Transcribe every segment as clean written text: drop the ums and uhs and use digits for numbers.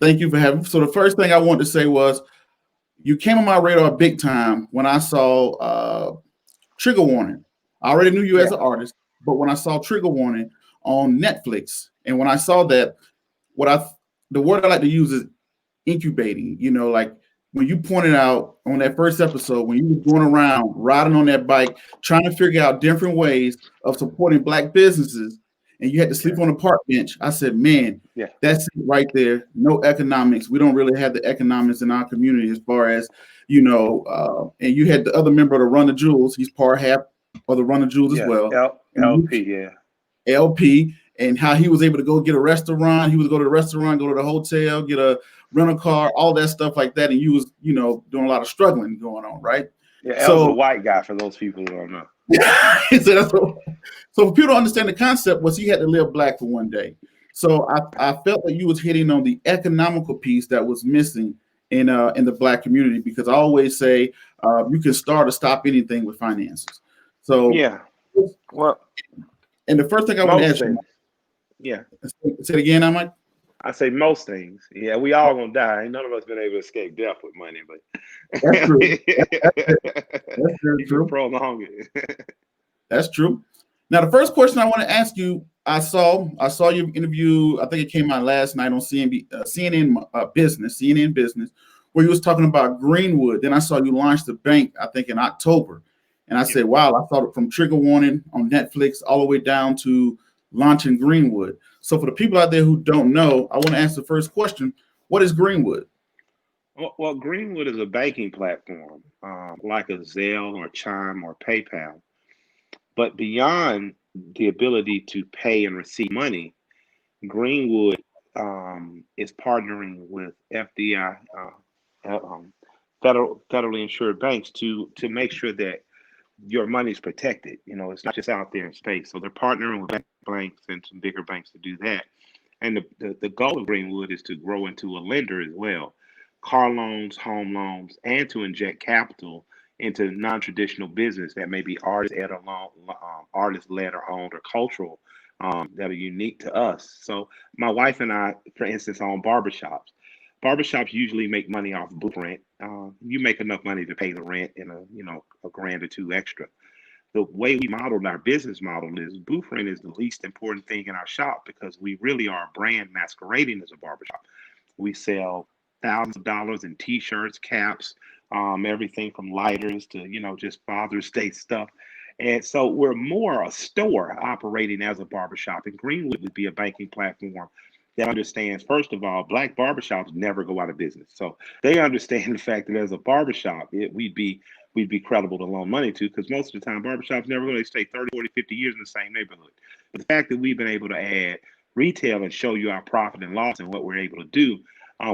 Thank you for having me. So the first thing I wanted to say was you came on my radar big time when I saw Trigger Warning. I already knew you as Yeah, an artist, but when I saw Trigger Warning on Netflix, and when I saw that, what I the word I like to use is incubating. Like when you pointed out on that first episode, when you were going around riding on that bike, trying to figure out different ways of supporting black businesses, and you had to sleep yeah, on a park bench. I said, man, yeah, that's it right there. No economics. We don't really have the economics in our community as far as, and you had the other member of the Run the Jewels. He's part half of the Run the Jewels as yeah. well. And LP, yeah, LP, and how he was able to go get a restaurant. He was go to the restaurant, go to the hotel, get a rental car, all that stuff like that. And you was, doing a lot of struggling going on, right? yeah. L was a So, white guy for those people who don't know. so for people to understand the concept was he had to live black for one day. So I felt that you was hitting on the economical piece that was missing in the black community, because I always say you can start or stop anything with finances. So, Yeah. Well, and the first thing I want to most ask you, things. Yeah. say it again, I might. I say most things. Yeah, we all gonna die. Ain't none of us been able to escape death with money, That's true. That's, that's very you can true. prolong it. That's true. Now, the first question I want to ask you, I saw your interview. I think it came out last night on CNN Business, where you was talking about Greenwood. Then I saw you launch the bank, I think in October, and I Yeah. said, wow, I thought it from Trigger Warning on Netflix all the way down to launching Greenwood. So for the people out there who don't know, I want to ask the first question: what is Greenwood? Well, Greenwood is a banking platform, like a Zelle or Chime or PayPal. But beyond the ability to pay and receive money, Greenwood is partnering with FDI, federally insured banks, to make sure that your money's protected. It's not just out there in space. So they're partnering with banks and some bigger banks to do that. And the goal of Greenwood is to grow into a lender as well, car loans, home loans, and to inject capital into non-traditional business that may be artist led or owned or cultural, that are unique to us. So my wife and I, for instance, own barbershops. Barbershops usually make money off booth rent. You make enough money to pay the rent and a grand or two extra. The way we modeled our business model is booth rent is the least important thing in our shop because we really are a brand masquerading as a barbershop. We sell thousands of dollars in t-shirts, caps, everything from lighters to, just Father's Day stuff. And so we're more a store operating as a barbershop. And Greenwood would be a banking platform that understands, first of all, black barbershops never go out of business. So they understand the fact that as a barbershop, we'd be credible to loan money to because most of the time barbershops never really stay 30, 40, 50 years in the same neighborhood. But the fact that we've been able to add retail and show you our profit and loss and what we're able to do,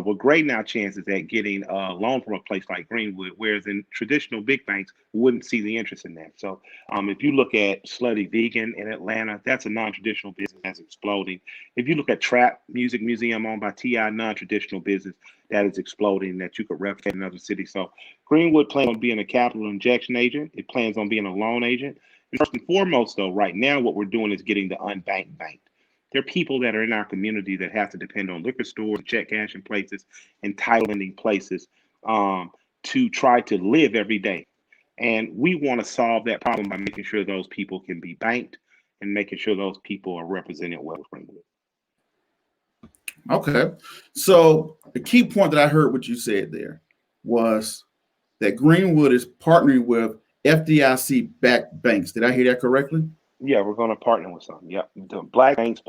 we're grading our chances at getting a loan from a place like Greenwood, whereas in traditional big banks wouldn't see the interest in that. So if you look at Slutty Vegan in Atlanta, that's a non-traditional business that's exploding. If you look at Trap Music Museum owned by Ti, non-traditional business that is exploding that you could replicate in other cities. So Greenwood plans on being a capital injection agent. It plans on being a loan agent. And first and foremost, though, right now what we're doing is getting the unbanked banked. There are people that are in our community that have to depend on liquor stores, check cashing places, and title lending places, to try to live every day. And we want to solve that problem by making sure those people can be banked and making sure those people are represented well with Greenwood. Okay. So the key point that I heard what you said there was that Greenwood is partnering with FDIC backed banks. Did I hear that correctly? Yeah, we're going to partner with some. Yep. The black banks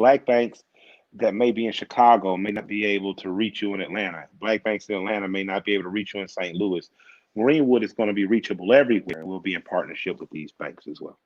that may be in Chicago may not be able to reach you in Atlanta. Black banks in Atlanta may not be able to reach you in St. Louis. Greenwood is going to be reachable everywhere. We'll be in partnership with these banks as well.